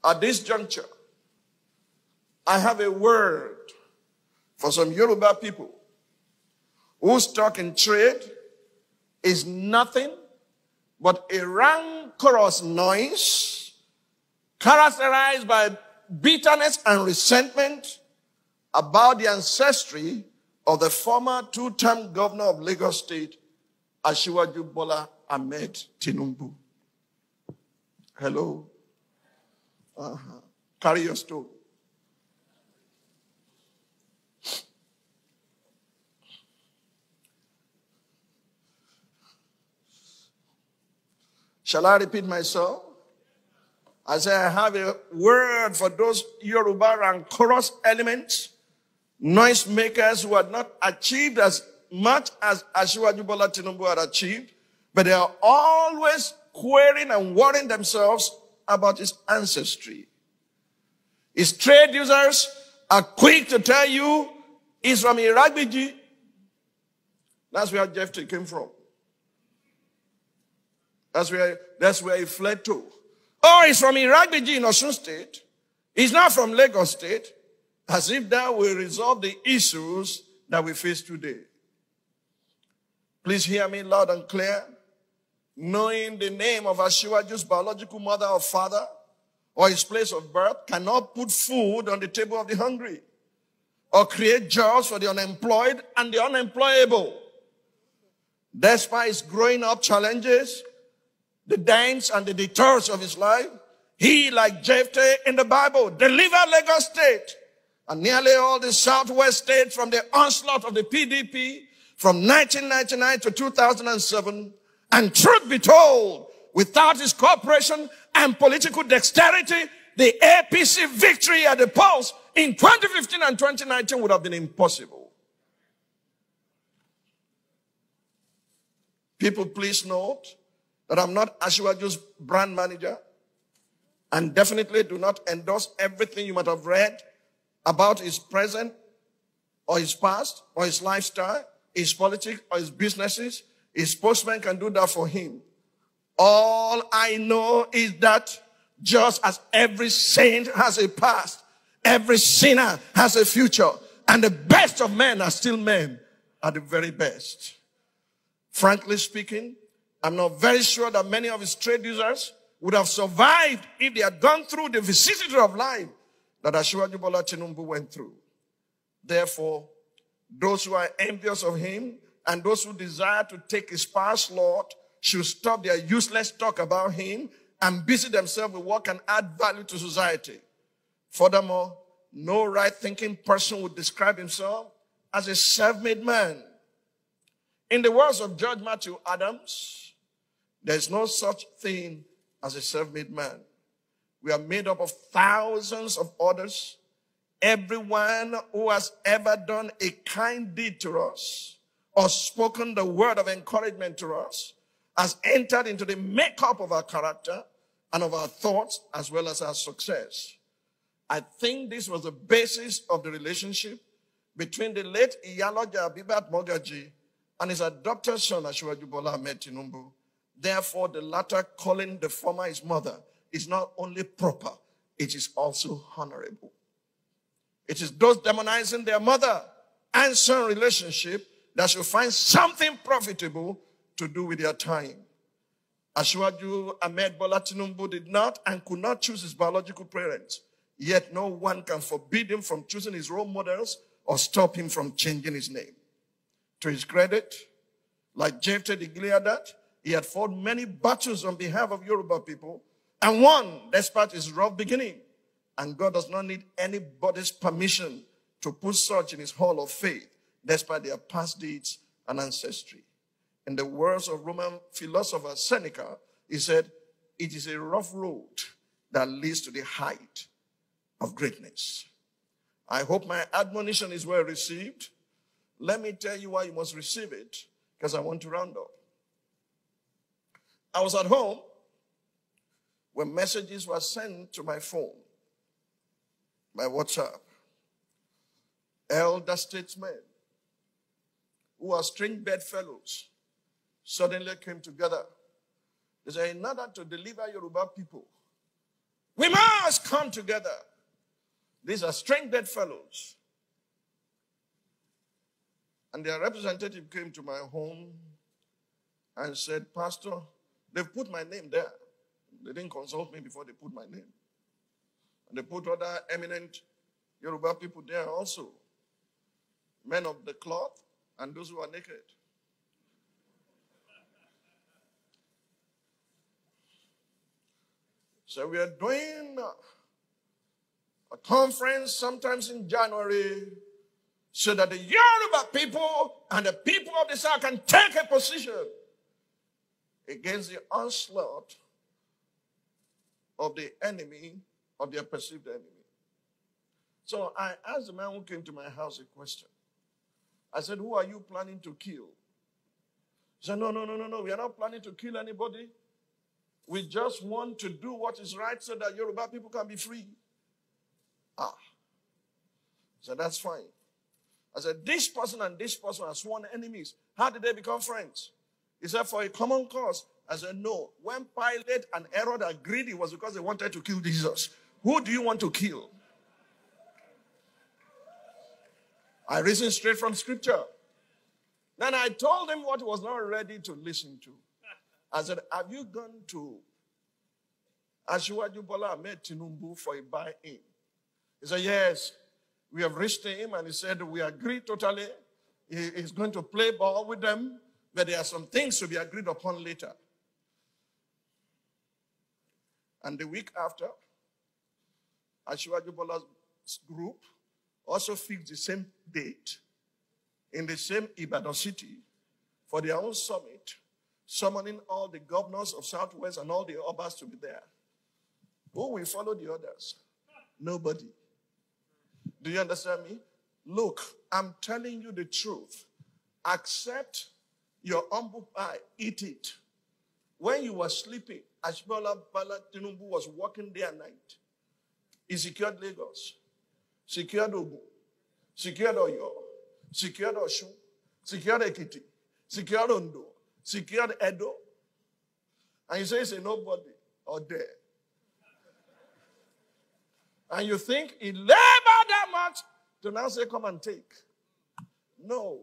At this juncture, I have a word for some Yoruba people whose stock in trade is nothing but a rancorous noise characterized by bitterness and resentment about the ancestry of the former two-term governor of Lagos State, Asiwaju Bola Tinubu. Hello. Carry your story. Shall I repeat myself? I say I have a word for those Yoruba rancorous elements, noisemakers who had not achieved as much as Asiwaju Bola Tinubu had achieved, but they are always querying and worrying themselves about his ancestry. His trade users are quick to tell you he's from Iragbiji. That's where Jephthah came from. That's where he fled to. Oh, he's from Iragbiji in Osun State. He's not from Lagos State. As if that will resolve the issues that we face today. Please hear me loud and clear. Knowing the name of Asiwaju's biological mother or father or his place of birth cannot put food on the table of the hungry or create jobs for the unemployed and the unemployable. Despite his growing up challenges, the dangers and the detours of his life, he, like Jephthah in the Bible, delivered Lagos State and nearly all the southwest states from the onslaught of the PDP from 1999 to 2007. And truth be told, without his cooperation and political dexterity, the APC victory at the polls in 2015 and 2019 would have been impossible. People, please note that I'm not Asiwaju's brand manager and definitely do not endorse everything you might have read about his present or his past or his lifestyle, his politics or his businesses. His spokesman can do that for him. All I know is that just as every saint has a past, every sinner has a future, and the best of men are still men at the very best. Frankly speaking, I'm not very sure that many of his trade users would have survived if they had gone through the vicissitudes of life that Asiwaju Bola Tinubu went through. Therefore, those who are envious of him and those who desire to take his past lot should stop their useless talk about him and busy themselves with what can add value to society. Furthermore, no right-thinking person would describe himself as a self-made man. In the words of Judge Matthew Adams, there's no such thing as a self-made man. We are made up of thousands of others. Everyone who has ever done a kind deed to us or spoken the word of encouragement to us has entered into the makeup of our character and of our thoughts as well as our success. I think this was the basis of the relationship between the late Iyaloja Abibat Mogaji and his adopted son Asiwaju Bola Tinubu. Therefore, the latter calling the former his mother is not only proper, it is also honorable. It is those demonizing their mother and son relationship that should find something profitable to do with their time. Asiwaju Ahmed Bola Tinubu did not and could not choose his biological parents, yet no one can forbid him from choosing his role models or stop him from changing his name. To his credit, like Jephthah the Gileadite, he had fought many battles on behalf of Yoruba people and won despite his rough beginning. And God does not need anybody's permission to put such in his hall of faith, despite their past deeds and ancestry. In the words of Roman philosopher Seneca, he said, it is a rough road that leads to the height of greatness. I hope my admonition is well received. Let me tell you why you must receive it, because I want to round up. I was at home when messages were sent to my phone, my WhatsApp. Elder statesmen who are strange bedfellows suddenly came together. They said, in order to deliver Yoruba people We must come together. These are strength-dead fellows. And their representative came to my home and said, Pastor, they've put my name there. They didn't consult me before they put my name. And they put other eminent Yoruba people there also. Men of the cloth and those who are naked. So we are doing a conference sometimes in January so that the Yoruba people and the people of the South can take a position against the onslaught of the enemy, of their perceived enemy. So I asked the man who came to my house a question. I said, who are you planning to kill? He said, no, we are not planning to kill anybody. We just want to do what is right so that Yoruba people can be free. So that's fine. I said, this person and this person are sworn enemies. How did they become friends? He said, for a common cause. I said, no. When Pilate and Herod agreed, it was because they wanted to kill Jesus. Who do you want to kill? I reasoned straight from scripture. Then I told him what he was not ready to listen to. I said, have you gone to Asiwaju Tinubu for a buy-in? He said, yes. We have reached him and he said, we agree totally. He's going to play ball with them, but there are some things to be agreed upon later. And the week after, Asiwaju Bola's group also fixed the same date in the same Ibadan city for their own summit, summoning all the governors of Southwest and all the Obas to be there. Who will follow the others? Nobody. Do you understand me? Look, I'm telling you the truth. Accept your humble pie, eat it. When you were sleeping, Bola Tinubu was working day and night. He secured Lagos, secured Ogun, secured Oyo, secured Osun, secured Ekiti, secured Ondo, secured Edo. And you say it's a nobody or there. And you think he labored that much to now say, come and take. No.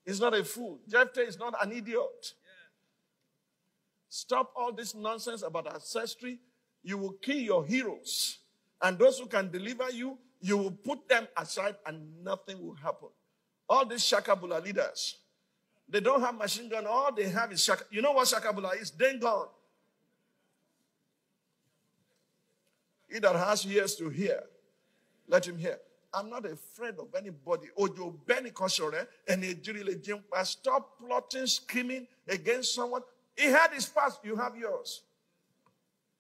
He's not a fool. Jephthah is not an idiot. Stop all this nonsense about ancestry. You will kill your heroes. And those who can deliver you, you will put them aside and nothing will happen. All these Shakabula leaders, they don't have machine gun. All they have is Shaka. You know what Shakabula is? Then gone. He that has ears to hear, let him hear. I'm not afraid of anybody. Ojo Benny Koshore and a stop plotting, scheming against someone. He had his past, you have yours.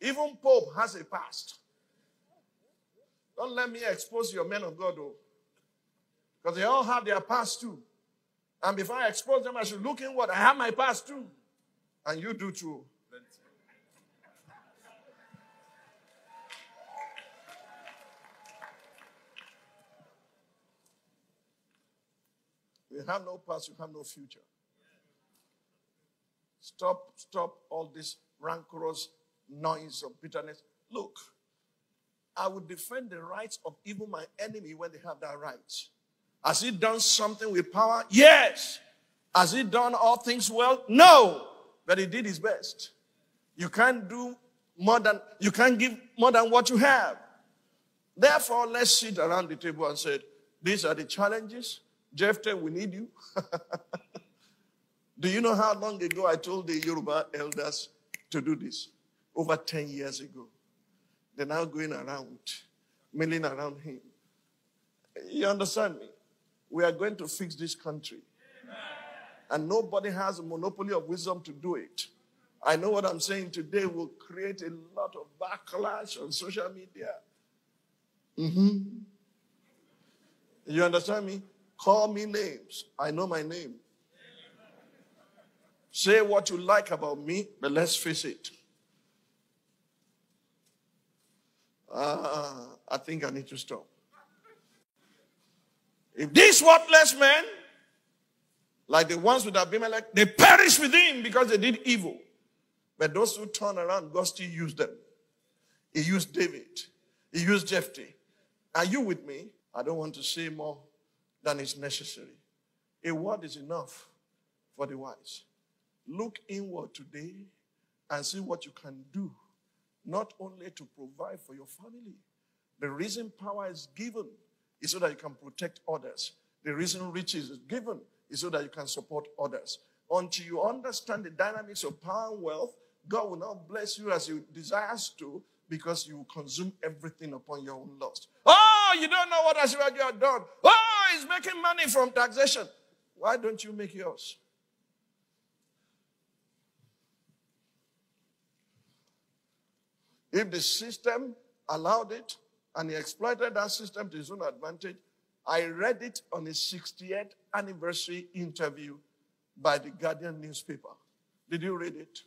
Even Pope has a past. Don't let me expose your men of God, though. Because they all have their past too. And before I expose them, I should look inward. I have my past too. And you do too. You have no past, you have no future. Stop all this rancorous noise of bitterness. Look, I would defend the rights of even my enemy when they have that rights. Has he done something with power? Yes. Has he done all things well? No. But he did his best. You can't do more than, you can't give more than what you have. Therefore, let's sit around the table and say, these are the challenges. Jephthah, we need you. Do you know how long ago I told the Yoruba elders to do this? Over 10 years ago. They're now going around, milling around him. You understand me? We are going to fix this country. And nobody has a monopoly of wisdom to do it. I know what I'm saying today will create a lot of backlash on social media. You understand me? Call me names. I know my name. Say what you like about me, but let's face it. I think I need to stop. If these worthless men, like the ones with Abimelech, they perish with him because they did evil. But those who turn around, God still used them. He used David. He used Jephthah. Are you with me? I don't want to say more than is necessary. A word is enough for the wise. Look inward today and see what you can do, not only to provide for your family. The reason power is given is so that you can protect others. The reason riches is given is so that you can support others. Until you understand the dynamics of power and wealth, God will not bless you as He desires to, because you will consume everything upon your own lust. Oh, you don't know what Asiwaju have done. Oh, he's making money from taxation. Why don't you make yours? If the system allowed it and he exploited that system to his own advantage, I read it on his 60th anniversary interview by the Guardian newspaper. Did you read it?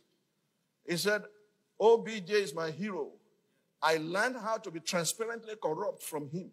He said, OBJ is my hero. I learned how to be transparently corrupt from him.